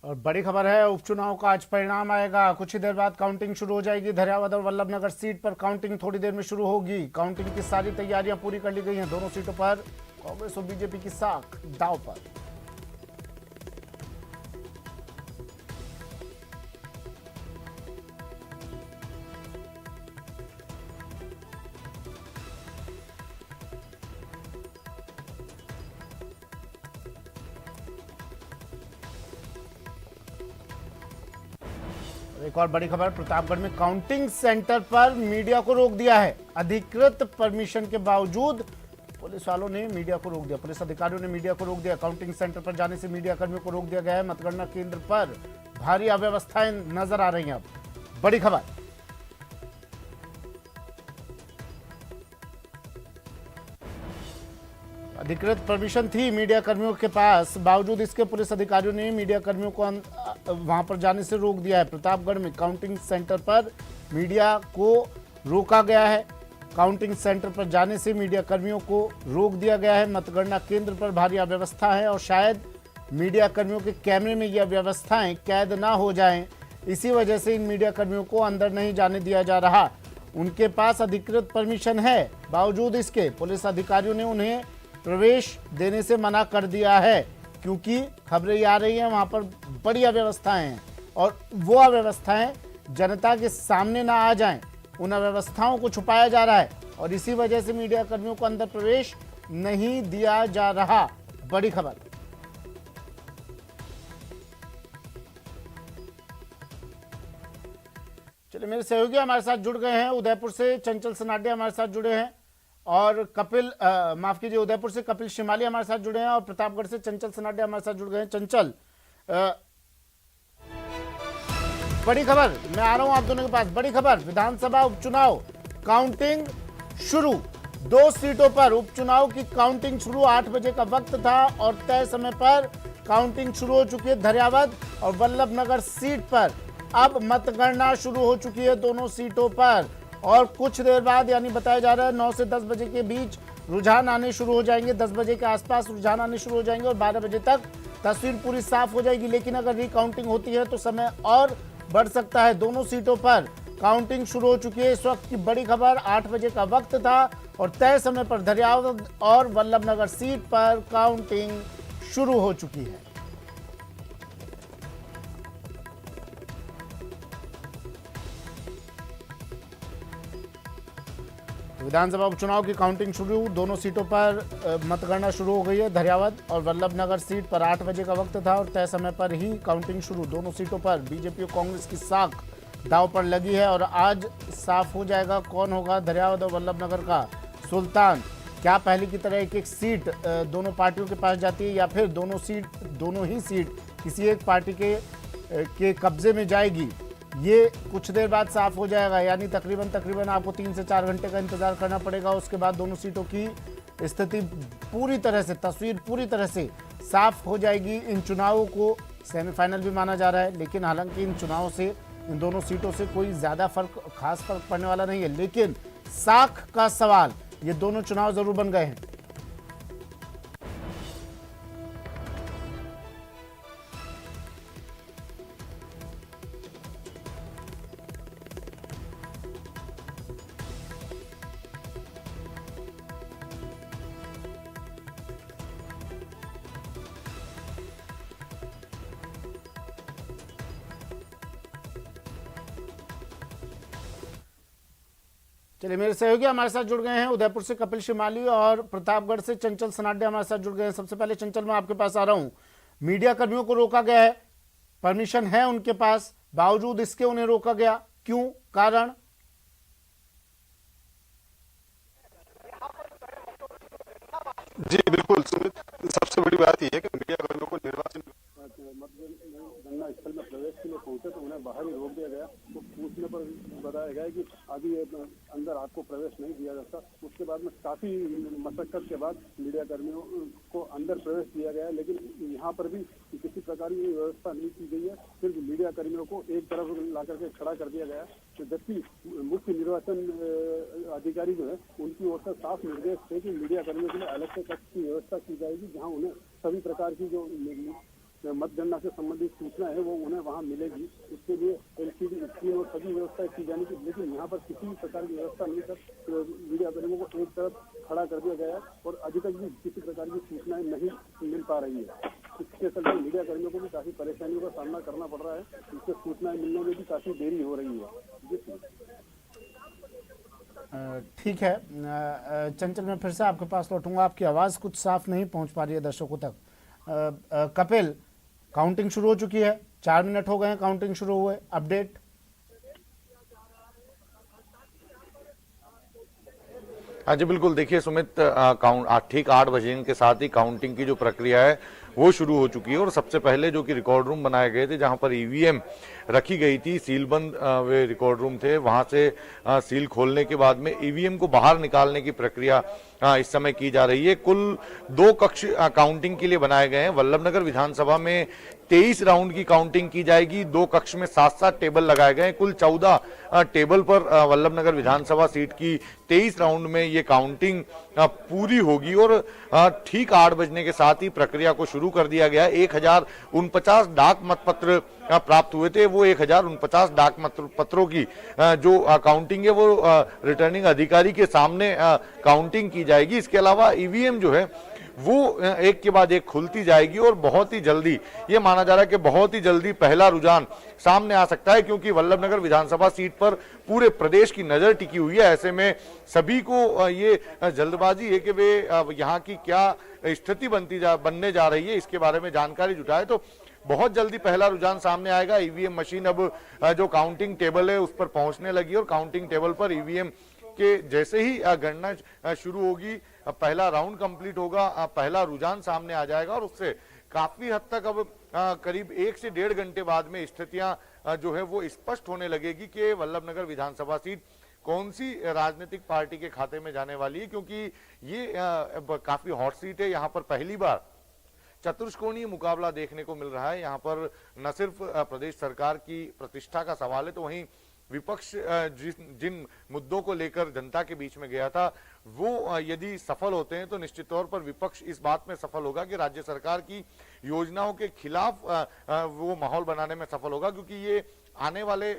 और बड़ी खबर है, उपचुनाव का आज परिणाम आएगा। कुछ ही देर बाद काउंटिंग शुरू हो जाएगी। धरियावद और वल्लभनगर सीट पर काउंटिंग थोड़ी देर में शुरू होगी। काउंटिंग की सारी तैयारियां पूरी कर ली गई हैं। दोनों सीटों पर कांग्रेस और बीजेपी की साख दांव पर। एक और बड़ी खबर, प्रतापगढ़ में काउंटिंग सेंटर पर मीडिया को रोक दिया है। अधिकृत परमिशन के बावजूद पुलिस वालों ने मीडिया को रोक दिया। पुलिस अधिकारियों ने मीडिया को रोक दिया। काउंटिंग सेंटर पर जाने से मीडिया कर्मियों को रोक दिया गया है। मतगणना केंद्र पर भारी अव्यवस्थाएं नजर आ रही हैं। अब बड़ी खबर, अधिकृत परमिशन थी मीडिया कर्मियों के पास, बावजूद इसके पुलिस अधिकारियों ने मीडिया कर्मियों को वहां पर जाने से रोक दिया है। प्रतापगढ़ में काउंटिंग सेंटर पर मीडिया को रोका गया है। काउंटिंग सेंटर पर जाने से मीडिया कर्मियों को रोक दिया गया है। मतगणना केंद्र पर भारी अव्यवस्था है और शायद मीडिया कर्मियों के कैमरे में यह व्यवस्थाएं कैद ना हो जाएं, इसी वजह से इन मीडिया कर्मियों को अंदर नहीं जाने दिया जा रहा। उनके पास अधिकृत परमिशन है, बावजूद इसके पुलिस अधिकारियों ने उन्हें प्रवेश देने से मना कर दिया है, क्योंकि खबरें ये आ रही हैं वहां पर बड़ी अव्यवस्थाएं हैं और वो अव्यवस्थाएं जनता के सामने ना आ जाएं, उन अव्यवस्थाओं को छुपाया जा रहा है और इसी वजह से मीडिया कर्मियों को अंदर प्रवेश नहीं दिया जा रहा। बड़ी खबर, चलिए मेरे सहयोगी हमारे साथ जुड़ गए हैं। उदयपुर से चंचल सनाडिया हमारे साथ जुड़े हैं और कपिल माफ कीजिए, उदयपुर से कपिल शिमाली हमारे साथ जुड़े हैं और प्रतापगढ़ से चंचल सनाडिया हमारे साथ जुड़ गए हैं। चंचल, बड़ी खबर, मैं आ रहा हूं आप दोनों के पास। बड़ी खबर, विधानसभा उपचुनाव काउंटिंग शुरू। 2 सीटों पर उपचुनाव की काउंटिंग शुरू। 8 बजे का वक्त था और तय समय पर काउंटिंग शुरू हो चुकी है। धरियावद और वल्लभनगर सीट पर अब मतगणना शुरू हो चुकी है दोनों सीटों पर और कुछ देर बाद, यानी बताया जा रहा है 9 से 10 बजे के बीच रुझान आने शुरू हो जाएंगे। 10 बजे के आसपास रुझान आने शुरू हो जाएंगे और 12 बजे तक तस्वीर पूरी साफ हो जाएगी। लेकिन अगर रिकाउंटिंग होती है तो समय और बढ़ सकता है। दोनों सीटों पर काउंटिंग शुरू हो चुकी है। इस वक्त की बड़ी खबर, 8 बजे का वक्त था और तय समय पर धरियावद और वल्लभनगर सीट पर काउंटिंग शुरू हो चुकी है। विधानसभा उपचुनाव की काउंटिंग शुरू, दोनों सीटों पर मतगणना शुरू हो गई है। धरियावद और वल्लभनगर सीट पर 8 बजे का वक्त था और तय समय पर ही काउंटिंग शुरू। दोनों सीटों पर बीजेपी और कांग्रेस की साख दांव पर लगी है और आज साफ हो जाएगा कौन होगा धरियावद और वल्लभनगर का सुल्तान। क्या पहले की तरह एक एक सीट दोनों पार्टियों के पास जाती है या फिर दोनों ही सीट किसी एक पार्टी के कब्जे में जाएगी, ये कुछ देर बाद साफ हो जाएगा। यानी तकरीबन आपको 3 से 4 घंटे का इंतजार करना पड़ेगा। उसके बाद दोनों सीटों की स्थिति पूरी तरह से, तस्वीर पूरी तरह से साफ हो जाएगी। इन चुनावों को सेमीफाइनल भी माना जा रहा है, लेकिन हालांकि इन चुनावों से, इन दोनों सीटों से कोई ज्यादा खास फर्क पड़ने वाला नहीं है। लेकिन साख का सवाल, ये दोनों चुनाव जरूर बन गए हैं। चलिए मेरे सहयोगी हमारे साथ जुड़ गए हैं। उदयपुर से कपिल शिमाली और प्रतापगढ़ से चंचल सनाडिया हमारे साथ जुड़ गए हैं। सबसे पहले चंचल, मैं आपके पास आ रहा हूं। मीडिया कर्मियों को रोका गया है, परमिशन है उनके पास, बावजूद इसके उन्हें रोका गया, क्यों, कारण? जी बिल्कुल सुमित, सबसे बड़ी बात यह है कि मीडिया कर्मियों को निर्वाचन मतगणना स्थल में प्रवेश के लिए पहुंचे तो उन्हें बाहर ही रोक दिया गया। तो पूछने पर बताया गया कि अभी अंदर आपको प्रवेश नहीं दिया जाता। उसके बाद में काफी मशक्कत के बाद मीडिया कर्मियों को अंदर प्रवेश दिया गया, लेकिन यहाँ पर भी किसी प्रकार की व्यवस्था नहीं की गई है। सिर्फ मीडिया कर्मियों को एक तरफ ला करके खड़ा कर दिया गया, जबकि मुख्य निर्वाचन अधिकारी जो है उनकी ओर से साफ निर्देश थे कि मीडिया कर्मियों के लिए अलग से कक्ष की व्यवस्था की जाएगी, जहाँ उन्हें सभी प्रकार की जो मतगणना से संबंधित सूचना है वो उन्हें वहाँ मिलेगी। उसके लिए एलसीडी स्क्रीन और सभी व्यवस्था की जाने की, लेकिन यहाँ पर किसी भी प्रकार की व्यवस्था नहीं कर मीडिया कर्मियों को एक तरफ खड़ा कर दिया गया है और अभी तक भी किसी प्रकार की सूचनाएं नहीं मिल पा रही है। इसके चलते मीडिया कर्मियों को भी काफी परेशानियों का सामना करना पड़ रहा है। इससे सूचनाएं मिलने में भी काफी देरी हो रही है। ठीक है चंचल, मैं फिर से आपके पास लौटूंगा। आपकी आवाज़ कुछ साफ नहीं पहुंच पा रही है दर्शकों तक। कपिल, काउंटिंग शुरू हो चुकी है, 4 मिनट हो गए हैं काउंटिंग शुरू हुए, अपडेट। हाँ जी बिल्कुल, देखिए सुमित, ठीक 8 बजे के साथ ही काउंटिंग की जो प्रक्रिया है वो शुरू हो चुकी है और सबसे पहले जो कि रिकॉर्ड रूम बनाए गए थे जहां पर ईवीएम रखी गई थी, सीलबंद वे रिकॉर्ड रूम थे, वहां से सील खोलने के बाद में ईवीएम को बाहर निकालने की प्रक्रिया इस समय की जा रही है। कुल 2 कक्ष काउंटिंग के लिए बनाए गए हैं। वल्लभनगर विधानसभा में 23 राउंड की काउंटिंग की जाएगी। 2 कक्ष में 7-7 टेबल लगाए गए हैं। कुल 14 टेबल पर वल्लभनगर विधानसभा सीट की 23 राउंड में ये काउंटिंग पूरी होगी और ठीक 8 बजने के साथ ही प्रक्रिया को शुरू कर दिया गया। 1049 डाक मतपत्र प्राप्त हुए थे। वो 1049 डाक मतपत्रों की जो काउंटिंग है वो रिटर्निंग अधिकारी के सामने काउंटिंग की जाएगी। इसके अलावा ईवीएम जो है वो एक के बाद एक खुलती जाएगी और बहुत ही जल्दी, ये माना जा रहा है कि बहुत ही जल्दी पहला रुझान सामने आ सकता है, क्योंकि वल्लभनगर विधानसभा सीट पर पूरे प्रदेश की नजर टिकी हुई है। ऐसे में सभी को ये जल्दबाजी है कि वे यहाँ की क्या स्थिति बनने जा रही है इसके बारे में जानकारी जुटाए, तो बहुत जल्दी पहला रुझान सामने आएगा। ईवीएम मशीन अब जो काउंटिंग टेबल है उस पर पहुंचने लगी और काउंटिंग टेबल पर ईवीएम के जैसे ही गणना शुरू होगी, पहला राउंड कंप्लीट होगा, पहला रुझान सामने आ जाएगा और उससे काफी हद तक अब करीब 1 से 1.5 घंटे बाद में स्थितियां जो है वो स्पष्ट होने लगेगी कि वल्लभनगर विधानसभा सीट कौन सी राजनीतिक पार्टी के खाते में जाने वाली है, क्योंकि ये काफी हॉट सीट है। यहाँ पर पहली बार चतुष्कोणीय मुकाबला देखने को मिल रहा है। यहाँ पर न सिर्फ प्रदेश सरकार की प्रतिष्ठा का सवाल है, तो वहीं विपक्ष जिन मुद्दों को लेकर जनता के बीच में गया था वो यदि सफल होते हैं तो निश्चित तौर पर विपक्ष इस बात में सफल होगा कि राज्य सरकार की योजनाओं के खिलाफ वो माहौल बनाने में सफल होगा, क्योंकि ये आने वाले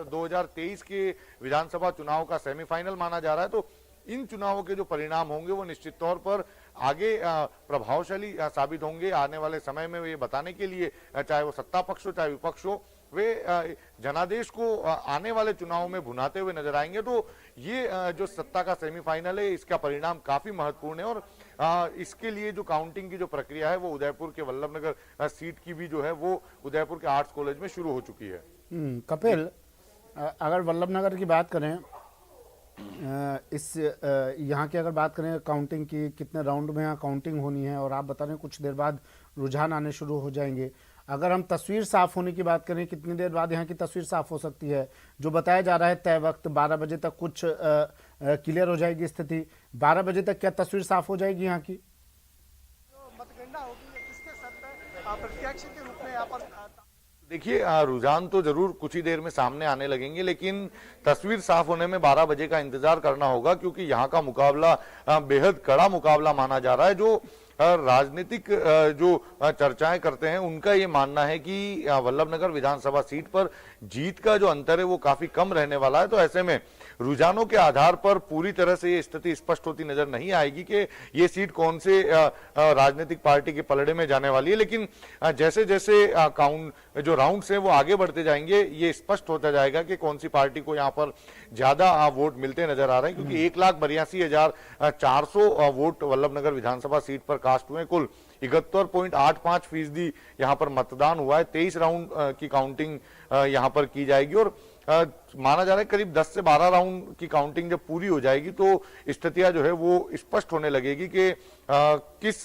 2023 के विधानसभा चुनाव का सेमीफाइनल माना जा रहा है। तो इन चुनावों के जो परिणाम होंगे वो निश्चित तौर पर आगे प्रभावशाली साबित होंगे आने वाले समय में। ये बताने के लिए चाहे वो सत्ता पक्ष हो चाहे विपक्ष हो, वे जनादेश को आने वाले चुनाव में भुनाते हुए नजर आएंगे। तो ये जो सत्ता का सेमीफाइनल है इसका परिणाम काफी महत्वपूर्ण है और इसके लिए जो काउंटिंग की जो प्रक्रिया है वो उदयपुर के वल्लभनगर सीट की भी जो है वो उदयपुर के आर्ट्स कॉलेज में शुरू हो चुकी है। कपिल, अगर वल्लभनगर की बात करें, यहाँ की अगर बात करें काउंटिंग की, कितने राउंड में यहाँ काउंटिंग होनी है, और आप बता रहे हैं कुछ देर बाद रुझान आने शुरू हो जाएंगे। अगर हम तस्वीर साफ होने की बात करें, कितनी देर बाद यहाँ की तस्वीर साफ हो सकती है? जो बताया जा रहा है तय वक्त 12 बजे तक कुछ क्लियर हो जाएगी स्थिति। 12 बजे तक क्या तस्वीर साफ हो जाएगी यहाँ की? मतगणना होगी किसके सर पे प्रत्याशी के रूप में यहाँ पर? देखिए, रुझान तो जरूर कुछ ही देर में सामने आने लगेंगे, लेकिन तस्वीर साफ होने में 12 बजे का इंतजार करना होगा, क्योंकि यहाँ का मुकाबला बेहद कड़ा मुकाबला माना जा रहा है। जो राजनीतिक जो चर्चाएं करते हैं उनका ये मानना है कि वल्लभनगर विधानसभा सीट पर जीत का जो अंतर है वो काफी कम रहने वाला है। तो ऐसे में रुझानों के आधार पर पूरी तरह से ये स्थिति स्पष्ट होती नजर नहीं आएगी कि ये सीट कौन से राजनीतिक पार्टी के पलड़े में जाने वाली है। लेकिन जैसे जैसे जो राउंड्स हैं वो आगे बढ़ते जाएंगे, ये स्पष्ट होता जाएगा कि कौन सी पार्टी को यहाँ पर ज्यादा वोट मिलते नजर आ रहे हैं, क्योंकि 1,82,400 वोट वल्लभनगर विधानसभा सीट पर कास्ट हुए। कुल 71.85% यहाँ पर मतदान हुआ है। 23 राउंड की काउंटिंग यहाँ पर की जाएगी और माना जा रहा है करीब 10 से 12 राउंड की काउंटिंग जब पूरी हो जाएगी तो स्थितियां जो है वो स्पष्ट होने लगेगी कि किस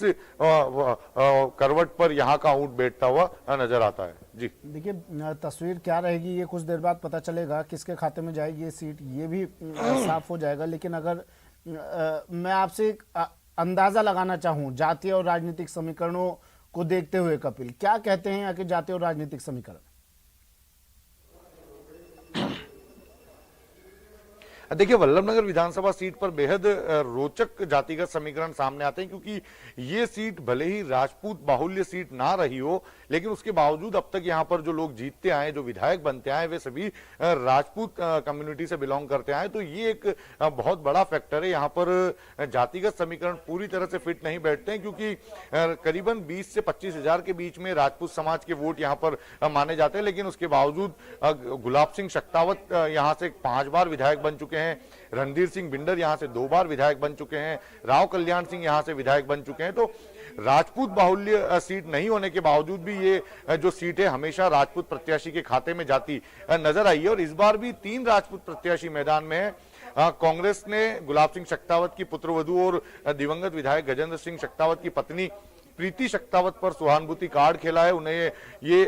करवट पर यहाँ का ऊंट बैठता हुआ नजर आता है। जी देखिए, तस्वीर क्या रहेगी ये कुछ देर बाद पता चलेगा। किसके खाते में जाएगी ये सीट ये भी साफ हो जाएगा। लेकिन अगर मैं आपसे अंदाजा लगाना चाहूं जातीय और राजनीतिक समीकरणों को देखते हुए, कपिल क्या कहते हैं यहाँ के जातीय और राजनीतिक समीकरण? देखिए, वल्लभनगर विधानसभा सीट पर बेहद रोचक जातिगत समीकरण सामने आते हैं, क्योंकि ये सीट भले ही राजपूत बाहुल्य सीट ना रही हो, लेकिन उसके बावजूद अब तक यहाँ पर जो लोग जीतते आए, जो विधायक बनते आए, वे सभी राजपूत कम्युनिटी से बिलोंग करते आए। तो ये एक बहुत बड़ा फैक्टर है। यहाँ पर जातिगत समीकरण पूरी तरह से फिट नहीं बैठते हैं, क्योंकि करीबन 20 से 25 हजार के बीच में राजपूत समाज के वोट यहाँ पर माने जाते हैं। लेकिन उसके बावजूद गुलाब सिंह शक्तावत यहाँ से 5 बार विधायक बन चुके हैं, रणधीर सिंह बिंडर यहाँ से 2 बार विधायक बन चुके हैं, राव कल्याण सिंह यहाँ से विधायक बन चुके हैं। तो राजपूत बाहुल्य सीट नहीं होने के बावजूद भी ये जो सीट है हमेशा राजपूत प्रत्याशी के खाते में जाती नजर आई है। और इस बार भी 3 राजपूत प्रत्याशी मैदान में है। कांग्रेस ने गुलाब सिंह शक्तावत की पुत्रवधू और दिवंगत विधायक गजेंद्र सिंह शक्तावत की पत्नी प्रीति शक्तावत पर सहानुभूति कार्ड खेला है। उन्हें ये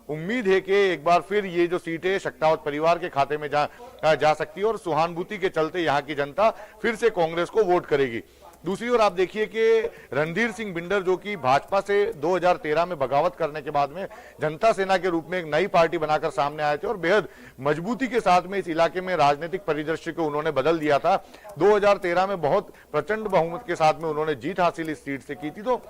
उम्मीद है कि एक बार फिर ये जो सीट है शक्तावत परिवार के खाते में जा सकती है और सहानुभूति के चलते यहाँ की जनता फिर से कांग्रेस को वोट करेगी। दूसरी ओर आप देखिए कि रणधीर सिंह बिंडर, जो कि भाजपा से 2013 में बगावत करने के बाद में जनता सेना के रूप में एक नई पार्टी बनाकर सामने आए थे और बेहद मजबूती के साथ में इस इलाके में राजनीतिक परिदृश्य को उन्होंने बदल दिया था। 2013 में बहुत प्रचंड बहुमत के साथ में उन्होंने जीत हासिल इस सीट से की थी। तो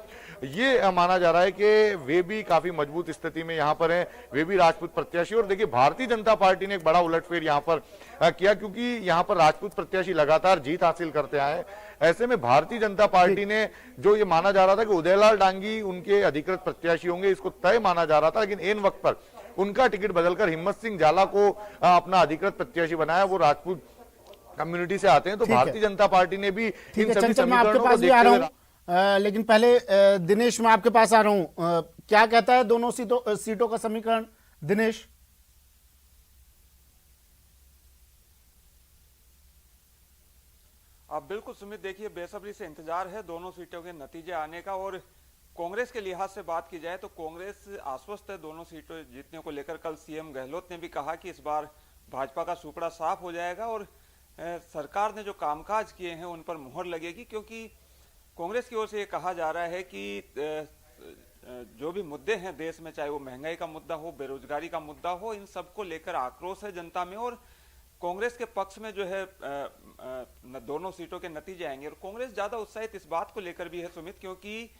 ये माना जा रहा है कि वे भी काफी मजबूत स्थिति में यहाँ पर हैं, वे भी राजपूत प्रत्याशी। और देखिए, भारतीय जनता पार्टी ने एक बड़ा उलटफेर यहाँ पर किया, क्योंकि यहाँ पर राजपूत प्रत्याशी लगातार जीत हासिल करते आए। ऐसे में भारतीय जनता पार्टी ने, जो ये माना जा रहा था कि उदयलाल डांगी उनके अधिकृत प्रत्याशी होंगे, इसको तय माना जा रहा था, लेकिन इन वक्त पर उनका टिकट बदलकर हिम्मत सिंह जाला को अपना अधिकृत प्रत्याशी बनाया। वो राजपूत कम्युनिटी से आते हैं। तो भारतीय जनता पार्टी ने भी इन सभी समीकरणों को देखते हुए, लेकिन पहले दिनेश, मैं आपके पास आ रहा हूं। क्या कहता है दोनों सीटों का समीकरण, दिनेश? आप बिल्कुल सुमित, देखिए बेसब्री से इंतजार है दोनों सीटों के नतीजे आने का। और कांग्रेस के लिहाज से बात की जाए तो कांग्रेस आश्वस्त है दोनों सीटों जीतने को लेकर। कल सीएम गहलोत ने भी कहा कि इस बार भाजपा का सुपड़ा साफ हो जाएगा और सरकार ने जो कामकाज किए हैं उन पर मुहर लगेगी, क्योंकि कांग्रेस की ओर से ये कहा जा रहा है कि जो भी मुद्दे हैं देश में, चाहे वो महंगाई का मुद्दा हो, बेरोजगारी का मुद्दा हो, इन सबको लेकर आक्रोश है जनता में। और कांग्रेस के पक्ष में जो है दोनों सीटों के नतीजे आएंगे। और कांग्रेस ज्यादा उत्साहित इस बात को लेकर भी है सुमित, क्योंकि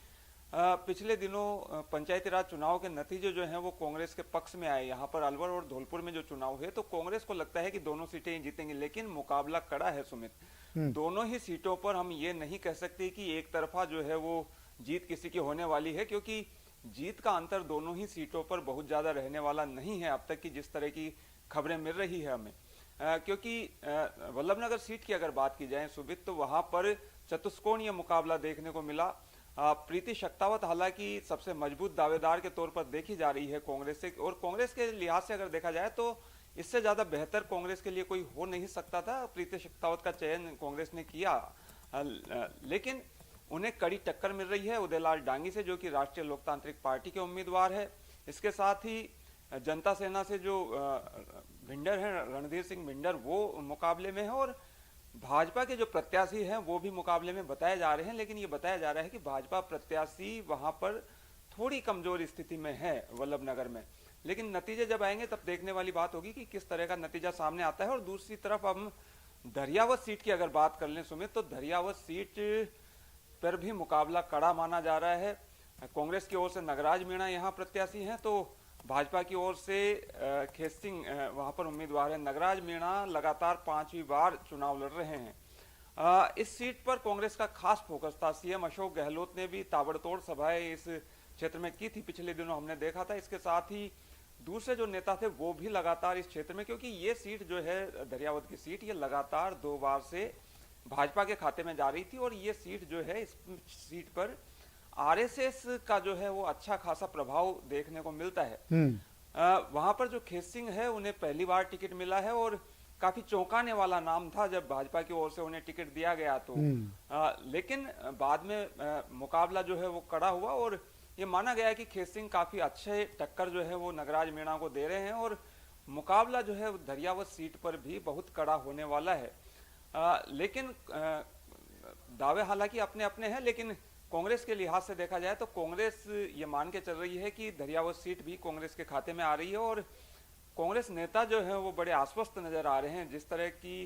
पिछले दिनों पंचायती राज चुनाव के नतीजे जो हैं वो कांग्रेस के पक्ष में आए। यहाँ पर अलवर और धौलपुर में जो चुनाव है तो कांग्रेस को लगता है कि दोनों सीटें जीतेंगी, लेकिन मुकाबला कड़ा है सुमित। दोनों ही सीटों पर हम ये नहीं कह सकते कि एक तरफा जो है वो जीत किसी की होने वाली है, क्योंकि जीत का अंतर दोनों ही सीटों पर बहुत ज्यादा रहने वाला नहीं है अब तक की जिस तरह की खबरें मिल रही है हमें। क्योंकि वल्लभनगर सीट की अगर बात की जाए सुमित, तो वहां पर चतुष्कोणीय मुकाबला देखने को मिला। प्रीति शक्तावत हालांकि सबसे मजबूत दावेदार के तौर पर देखी जा रही है कांग्रेस से, और कांग्रेस के लिहाज से अगर देखा जाए तो इससे ज्यादा बेहतर कांग्रेस के लिए कोई हो नहीं सकता था। प्रीति शक्तावत का चयन कांग्रेस ने किया, लेकिन उन्हें कड़ी टक्कर मिल रही है उदयलाल डांगी से, जो कि राष्ट्रीय लोकतांत्रिक पार्टी के उम्मीदवार है। इसके साथ ही जनता सेना से जो भिंडर है, रणधीर सिंह भिंडर, वो मुकाबले में है। और भाजपा के जो प्रत्याशी हैं वो भी मुकाबले में बताए जा रहे हैं, लेकिन ये बताया जा रहा है कि भाजपा प्रत्याशी वहां पर थोड़ी कमजोर स्थिति में है वल्लभनगर में। लेकिन नतीजे जब आएंगे तब देखने वाली बात होगी कि किस तरह का नतीजा सामने आता है। और दूसरी तरफ हम धरियावत सीट की अगर बात कर लें सुमित, तो धरियावत सीट पर भी मुकाबला कड़ा माना जा रहा है। कांग्रेस की ओर से नगराज मीणा यहाँ प्रत्याशी हैं, तो भाजपा की ओर से खेत सिंह वहां पर उम्मीदवार है। नगराज मीणा लगातार 5वीं बार चुनाव लड़ रहे हैं। इस सीट पर कांग्रेस का खास फोकस था। सीएम अशोक गहलोत ने भी ताबड़तोड़ सभाएं इस क्षेत्र में की थी, पिछले दिनों हमने देखा था। इसके साथ ही दूसरे जो नेता थे वो भी लगातार इस क्षेत्र में, क्योंकि ये सीट जो है धरियावत की सीट, ये लगातार 2 बार से भाजपा के खाते में जा रही थी। और ये सीट जो है, इस सीट पर आरएसएस का जो है वो अच्छा खासा प्रभाव देखने को मिलता है। वहां पर जो खेत सिंह है उन्हें पहली बार टिकट मिला है और काफी चौंकाने वाला नाम था जब भाजपा की ओर से उन्हें टिकट दिया गया तो। लेकिन बाद में मुकाबला जो है वो कड़ा हुआ और ये माना गया है कि खेत सिंह काफी अच्छे टक्कर जो है वो नगराज मीणा को दे रहे हैं और मुकाबला जो है धरियावत सीट पर भी बहुत कड़ा होने वाला है। लेकिन दावे हालांकि अपने अपने हैं, लेकिन कांग्रेस के लिहाज से देखा जाए तो कांग्रेस ये मान के चल रही है कि धरियावत सीट भी कांग्रेस के खाते में आ रही है और कांग्रेस नेता जो है वो बड़े आश्वस्त नजर आ रहे हैं। जिस तरह की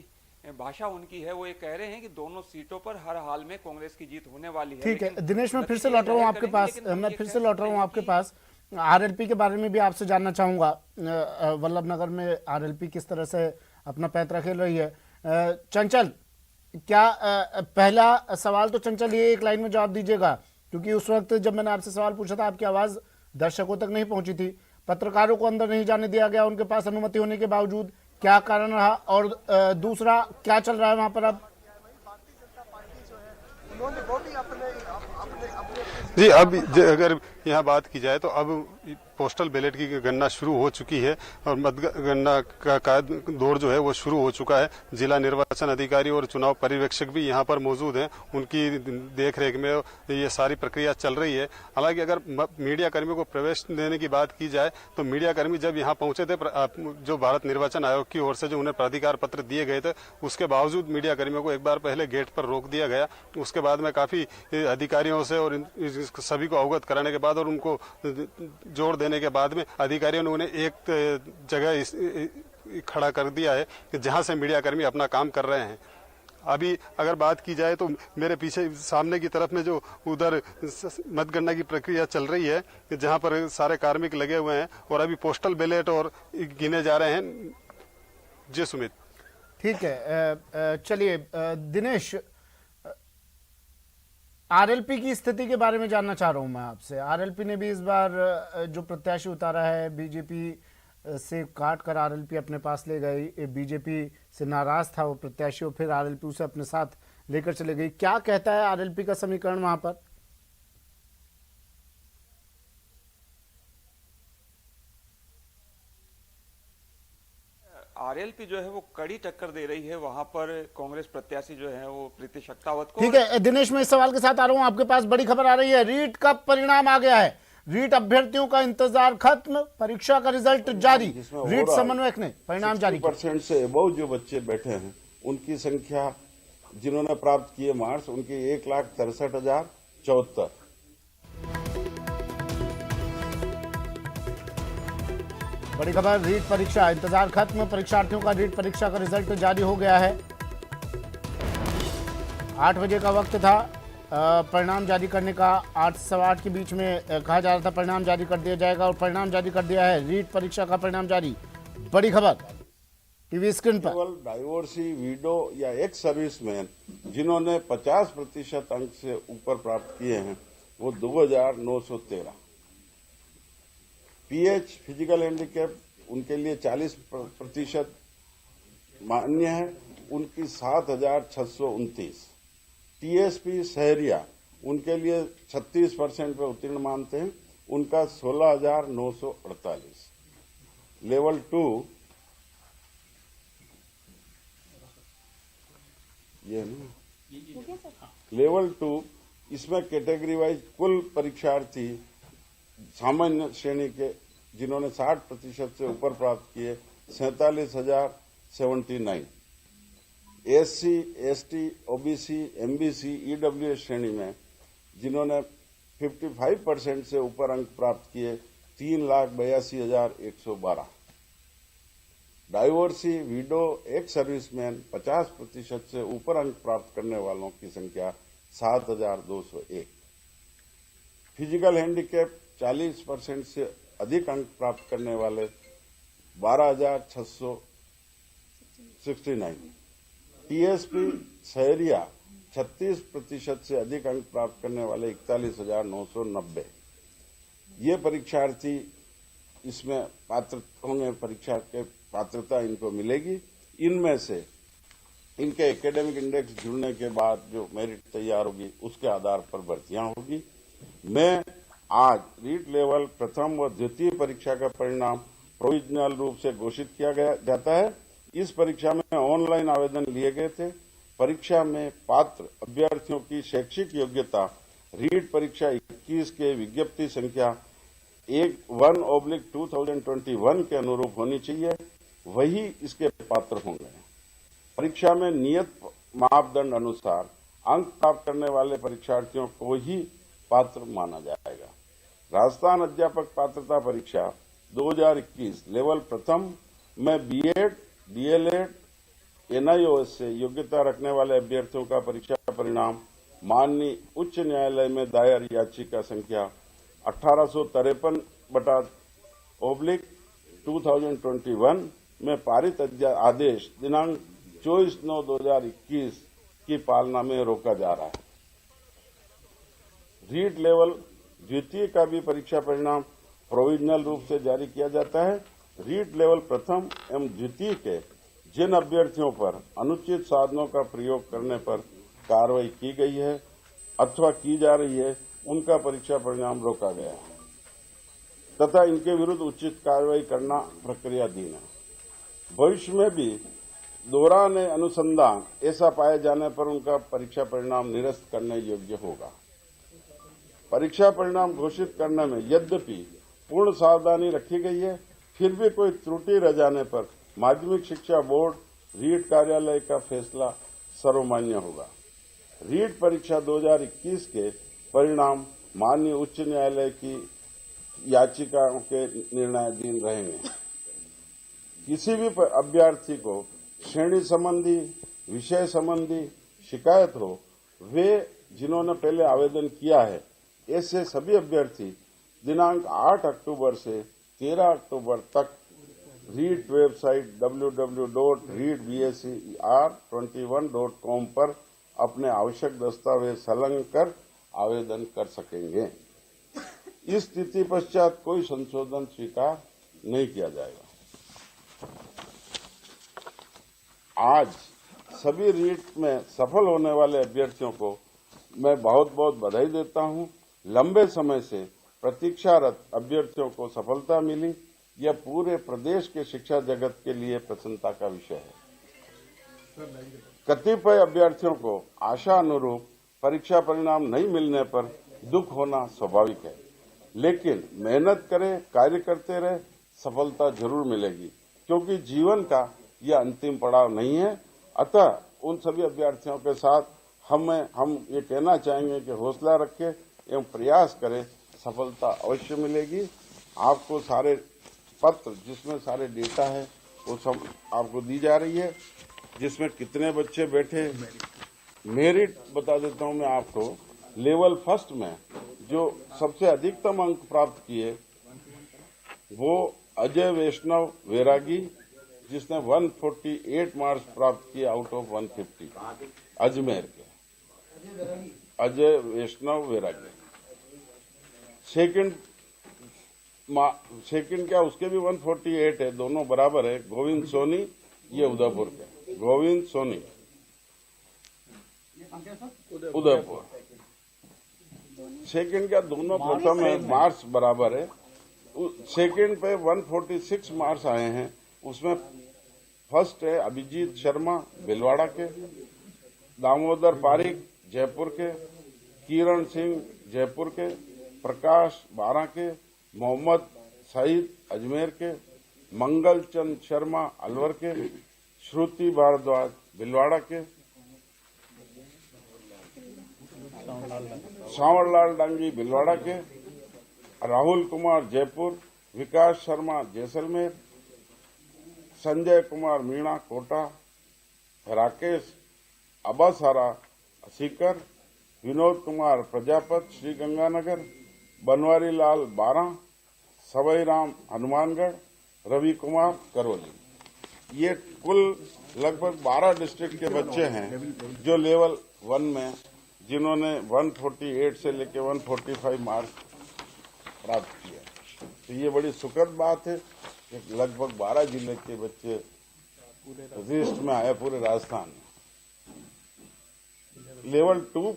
भाषा उनकी है। वो ये कह रहे हैं कि दोनों सीटों पर हर हाल में कांग्रेस की जीत होने वाली है। ठीक है लेकिन दिनेश, मैं फिर से नतीजे लौट रहा हूँ जाहिर आपके करेंगे, पास, लेकिन हम मैं ये फिर कह से लौट रहा हूँ सकते हैं आपके कि पास। आरएलपी के बारे में भी आपसे जानना चाहूंगा। वल्लभनगर में आरएलपी किस तरह से अपना पैंतरा खेल रही है। चंचल, क्या पहला सवाल तो चंचल ये एक लाइन में जवाब दीजिएगा, क्योंकि उस वक्त जब मैंने आपसे सवाल पूछा था आपकी आवाज दर्शकों तक नहीं पहुंची थी, पत्रकारों को अंदर नहीं जाने दिया गया उनके पास अनुमति होने के बावजूद, क्या कारण रहा? और दूसरा, क्या चल रहा है वहां पर अब? भारतीय जनता पार्टी जो है उन्होंने वो भी अपने जी, अब अगर यहाँ बात की जाए तो अब पोस्टल बैलेट की गणना शुरू हो चुकी है और मतगणना का दौर जो है वो शुरू हो चुका है। जिला निर्वाचन अधिकारी और चुनाव पर्यवेक्षक भी यहाँ पर मौजूद हैं, उनकी देखरेख में ये सारी प्रक्रिया चल रही है। हालांकि अगर मीडिया कर्मियों को प्रवेश देने की बात की जाए तो मीडिया कर्मी जब यहाँ पहुंचे थे, जो भारत निर्वाचन आयोग की ओर से जो उन्हें प्राधिकार पत्र दिए गए थे, उसके बावजूद मीडिया कर्मियों को एक बार पहले गेट पर रोक दिया गया। उसके बाद में काफी अधिकारियों से और सभी को अवगत कराने के बाद और उनको जोड़ देने के बाद में अधिकारियों ने उन्हें एक जगह खड़ा कर दिया है जहां से मीडिया कर्मी अपना काम कर रहे हैं। अभी अगर बात की जाए तो मेरे पीछे सामने की तरफ में जो उधर मतगणना की प्रक्रिया चल रही है, जहां पर सारे कार्मिक लगे हुए हैं और अभी पोस्टल बैलेट और गिने जा रहे हैं। जी सुमित। ठीक है, चलिए दिनेश, आरएलपी की स्थिति के बारे में जानना चाह रहा हूं मैं आपसे। आरएलपी ने भी इस बार जो प्रत्याशी उतारा है, बीजेपी से काट कर आरएलपी अपने पास ले गई। बीजेपी से नाराज था वो प्रत्याशी और फिर आरएलपी उसे अपने साथ लेकर चले गई। क्या कहता है आरएलपी का समीकरण वहां पर? आरएलपी जो है वो कड़ी टक्कर दे रही है वहां पर कांग्रेस प्रत्याशी जो है वो प्रीति शक्तावत को। ठीक है दिनेश, मैं इस सवाल के साथ आ रहा हूं आपके पास। बड़ी खबर आ रही है, रीट का परिणाम आ गया है। रीट अभ्यर्थियों का इंतजार खत्म, परीक्षा का रिजल्ट जारी। रीट समन्वयक ने परिणाम जारी किया। 60% से अबव जो बच्चे बैठे हैं उनकी संख्या जिन्होंने प्राप्त किए मार्क्स, उनकी 1,63,074। बड़ी खबर, रीट परीक्षा इंतजार खत्म, परीक्षार्थियों का रीट परीक्षा का रिजल्ट जारी हो गया है। 8 बजे का वक्त था परिणाम जारी करने का। 8 से 8 के बीच में कहा जा रहा था परिणाम जारी कर दिया जाएगा और परिणाम जारी कर दिया है। रीट परीक्षा का परिणाम जारी। बड़ी खबर टीवी स्क्रीन पर। केवल डाइवोर्सी, विडो या एक्स सर्विसमैन जिन्होंने 50% अंक से ऊपर प्राप्त किए हैं वो 2,913। पीएच फिजिकल हैंडीकैप उनके लिए 40% मान्य है, उनकी 7,629। टीएसपी सहरिया उनके लिए 36% पे उत्तीर्ण मानते हैं, उनका 16,948। लेवल 2 ये नहीं, लेवल 2 इसमें कैटेगरी वाइज कुल परीक्षार्थी सामान्य श्रेणी के जिन्होंने 60% से ऊपर प्राप्त किए 47,079। SC, ST, OBC, MBC, EWS श्रेणी में जिन्होंने 55% से ऊपर अंक प्राप्त किए 3,82,112। डाइवोर्सी, विडो, एक्स सर्विसमैन 50% से ऊपर अंक प्राप्त करने वालों की संख्या 7,201। फिजिकल हैंडीकैप 40% से अधिक अंक प्राप्त करने वाले 12,669। टीएसपी सहरिया 36% से अधिक अंक प्राप्त करने वाले 41,990। ये परीक्षार्थी इसमें पात्र होंगे, परीक्षा के पात्रता इनको मिलेगी। इनमें से इनके एकेडमिक इंडेक्स जुड़ने के बाद जो मेरिट तैयार होगी उसके आधार पर भर्तियां होगी। मैं आज रीट लेवल प्रथम व द्वितीय परीक्षा का परिणाम प्रोविजनल रूप से घोषित किया जाता है। इस परीक्षा में ऑनलाइन आवेदन लिए गए थे। परीक्षा में पात्र अभ्यर्थियों की शैक्षिक योग्यता रीट परीक्षा 21 के विज्ञप्ति संख्या 1/2021 के अनुरूप होनी चाहिए, वही इसके पात्र होंगे। परीक्षा में नियत मापदंड अनुसार अंक प्राप्त करने वाले परीक्षार्थियों को ही पात्र माना जाएगा। राजस्थान अध्यापक पात्रता परीक्षा 2021 लेवल प्रथम में बीएड, डीएलएड, एनआईओएस से योग्यता रखने वाले अभ्यर्थियों का परीक्षा परिणाम माननीय उच्च न्यायालय में दायर याचिका संख्या 1853/2021 में पारित आदेश दिनांक 24/9/2021 की पालना में रोका जा रहा है। रीट लेवल द्वितीय का भी परीक्षा परिणाम प्रोविजनल रूप से जारी किया जाता है। रीट लेवल प्रथम एवं द्वितीय के जिन अभ्यर्थियों पर अनुचित साधनों का प्रयोग करने पर कार्रवाई की गई है अथवा की जा रही है, उनका परीक्षा परिणाम रोका गया है तथा इनके विरुद्ध उचित कार्रवाई करना प्रक्रियाधीन है। भविष्य में भी दौरान अनुसंधान ऐसा पाए जाने पर उनका परीक्षा परिणाम निरस्त करने योग्य होगा। परीक्षा परिणाम घोषित करने में यद्यपि पूर्ण सावधानी रखी गई है, फिर भी कोई त्रुटि रह जाने पर माध्यमिक शिक्षा बोर्ड रीट कार्यालय का फैसला सर्वमान्य होगा। रीट परीक्षा 2021 के परिणाम माननीय उच्च न्यायालय की याचिकाओं के निर्णयाधीन रहेंगे। किसी भी अभ्यर्थी को श्रेणी संबंधी, विषय संबंधी शिकायत हो, वे जिन्होंने पहले आवेदन किया है, ऐसे सभी अभ्यर्थी दिनांक 8 अक्टूबर से 13 अक्टूबर तक रीट वेबसाइट www.readbscr21.com पर अपने आवश्यक दस्तावेज संलग्न कर आवेदन कर सकेंगे। इस स्थिति पश्चात कोई संशोधन स्वीकार नहीं किया जाएगा। आज सभी रीट में सफल होने वाले अभ्यर्थियों को मैं बहुत बहुत बधाई देता हूं। लंबे समय से प्रतीक्षारत अभ्यर्थियों को सफलता मिली, यह पूरे प्रदेश के शिक्षा जगत के लिए प्रसन्नता का विषय है। कतिपय अभ्यर्थियों को आशा अनुरूप परीक्षा परिणाम नहीं मिलने पर दुख होना स्वाभाविक है, लेकिन मेहनत करें, कार्य करते रहे, सफलता जरूर मिलेगी, क्योंकि जीवन का यह अंतिम पड़ाव नहीं है। अतः उन सभी अभ्यर्थियों के साथ हम ये कहना चाहेंगे कि हौसला रखें एवं प्रयास करें, सफलता अवश्य मिलेगी। आपको सारे पत्र जिसमें सारे डेटा है वो सब आपको दी जा रही है, जिसमें कितने बच्चे बैठे। मेरिट बता देता हूं मैं आपको। लेवल फर्स्ट में जो सबसे अधिकतम अंक प्राप्त किए वो अजय वैष्णव वैरागी, जिसने 148 मार्क्स प्राप्त किए आउट ऑफ 150, अजमेर के अजय वैष्णव वैरागी। सेकंड क्या, उसके भी 148 है, दोनों बराबर है। गोविंद सोनी, ये उदयपुर के गोविंद सोनी, उदयपुर। सेकंड क्या, दोनों प्रथम है, मार्क्स बराबर है। सेकंड पे 146 मार्क्स आए हैं, उसमें फर्स्ट है अभिजीत शर्मा भिलवाड़ा के, दामोदर पारिक जयपुर के, किरण सिंह जयपुर के, प्रकाश बारा के, मोहम्मद सईद अजमेर के, मंगल चंद शर्मा अलवर के, श्रुति भारद्वाज भिलवाड़ा के, सांवरलाल डांगी भिलवाड़ा के, राहुल कुमार जयपुर, विकास शर्मा जैसलमेर, संजय कुमार मीणा कोटा, राकेश अबासारा सीकर, विनोद कुमार प्रजापत श्रीगंगानगर, बनवारी लाल बारा, सवई राम हनुमानगढ़, रवि कुमार करौली। ये कुल लगभग 12 डिस्ट्रिक्ट के बच्चे हैं जो लेवल 1 में, जिन्होंने 148 से लेकर 145 मार्क्स प्राप्त किया। तो ये बड़ी सुखद बात है कि लगभग 12 जिले के बच्चे लिस्ट में आए पूरे राजस्थान में। लेवल 2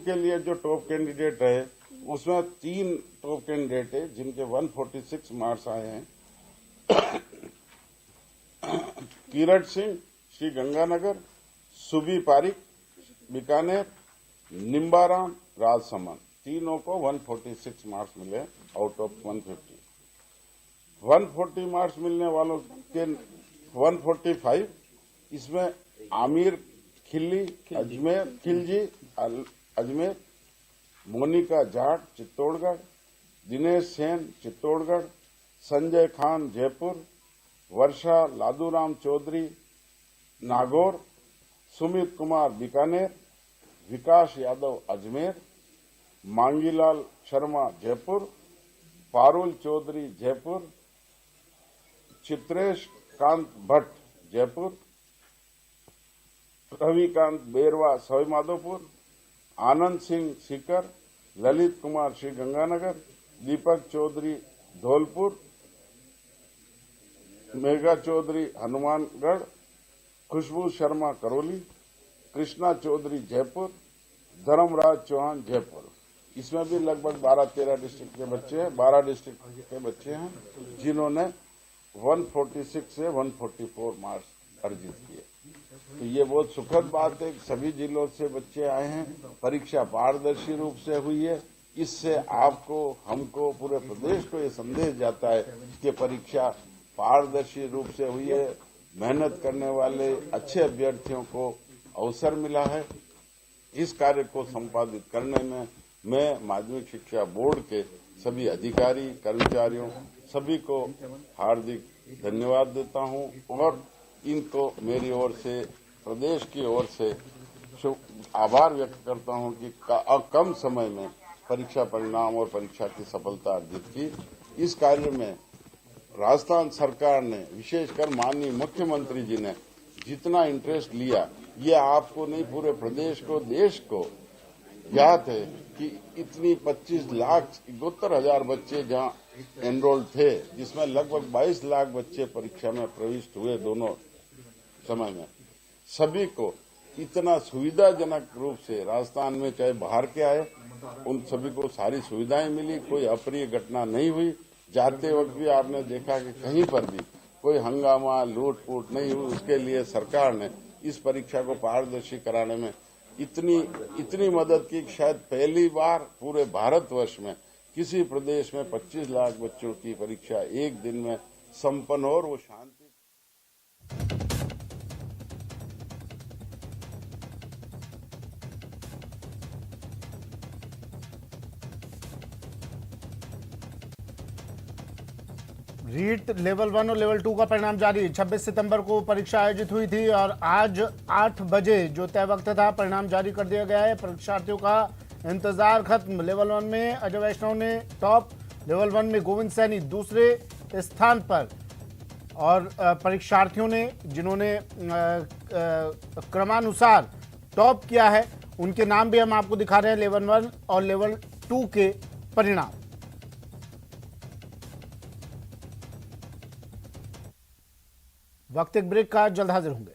के लिए जो टॉप कैंडिडेट है, उसमें 3 टॉप कैंडिडेट है जिनके 146 मार्क्स आए हैं। किरण सिंह श्री गंगानगर, सुबी पारिक बीकानेर, निम्बाराम राजसमंद, तीनों को 146 मार्क्स मिले आउट ऑफ 150। 140 मार्क्स मिलने वालों के 145, इसमें आमिर खिलजी अजमेर, मोनिका जाट चित्तौड़गढ़, दिनेश सेन चित्तौड़गढ़, संजय खान जयपुर, वर्षा लादूराम चौधरी नागौर, सुमित कुमार बीकानेर, विकास यादव अजमेर, मांगीलाल शर्मा जयपुर, पारुल चौधरी जयपुर, चित्रेश कांत भट्ट जयपुर, रविकांत बेरवा सवाईमाधोपुर, आनंद सिंह सीकर, ललित कुमार श्री गंगानगर, दीपक चौधरी धौलपुर, मेघा चौधरी हनुमानगढ़, खुशबू शर्मा करौली, कृष्णा चौधरी जयपुर, धर्मराज चौहान जयपुर। इसमें भी लगभग 12-13 डिस्ट्रिक्ट के बच्चे हैं, 12 डिस्ट्रिक्ट के बच्चे हैं जिन्होंने 146 से 144 मार्क्स अर्जित किए। तो ये बहुत सुखद बात है कि सभी जिलों से बच्चे आए हैं। परीक्षा पारदर्शी रूप से हुई है। इससे आपको, हमको, पूरे प्रदेश को ये संदेश जाता है कि परीक्षा पारदर्शी रूप से हुई है। मेहनत करने वाले अच्छे अभ्यर्थियों को अवसर मिला है। इस कार्य को संपादित करने में मैं माध्यमिक शिक्षा बोर्ड के सभी अधिकारी, कर्मचारियों सभी को हार्दिक धन्यवाद देता हूं और इनको मेरी ओर से, प्रदेश की ओर से आभार व्यक्त करता हूं कि कम समय में परीक्षा परिणाम और परीक्षा की सफलता अर्जित की। इस कार्य में राजस्थान सरकार ने, विशेषकर माननीय मुख्यमंत्री जी ने जितना इंटरेस्ट लिया, ये आपको नहीं पूरे प्रदेश को, देश को ज्ञात है कि इतनी 25,71,000 बच्चे जहां एनरोल थे, जिसमें लगभग 22 लाख बच्चे परीक्षा में प्रविष्ट हुए दोनों समय में। सभी को इतना सुविधाजनक रूप से राजस्थान में, चाहे बाहर के आए, उन सभी को सारी सुविधाएं मिली। कोई अप्रिय घटना नहीं हुई। जाते वक्त भी आपने देखा कि कहीं पर भी कोई हंगामा, लूट-फूट नहीं हुई। उसके लिए सरकार ने इस परीक्षा को पारदर्शी कराने में इतनी मदद की। शायद पहली बार पूरे भारतवर्ष में किसी प्रदेश में 25 लाख बच्चों की परीक्षा एक दिन में संपन्न हो और वो शांति। रीट लेवल 1 और लेवल 2 का परिणाम जारी। 26 सितंबर को परीक्षा आयोजित हुई थी और आज 8 बजे जो तय वक्त था, परिणाम जारी कर दिया गया है। परीक्षार्थियों का इंतजार खत्म। लेवल 1 में अजय वैष्णव ने टॉप, लेवल 1 में गोविंद सैनी दूसरे स्थान पर, और परीक्षार्थियों ने जिन्होंने क्रमानुसार टॉप किया है उनके नाम भी हम आपको दिखा रहे हैं, लेवल 1 और लेवल 2 के परिणाम। वक्त एक ब्रेक का, जल्द हाजिर होंगे।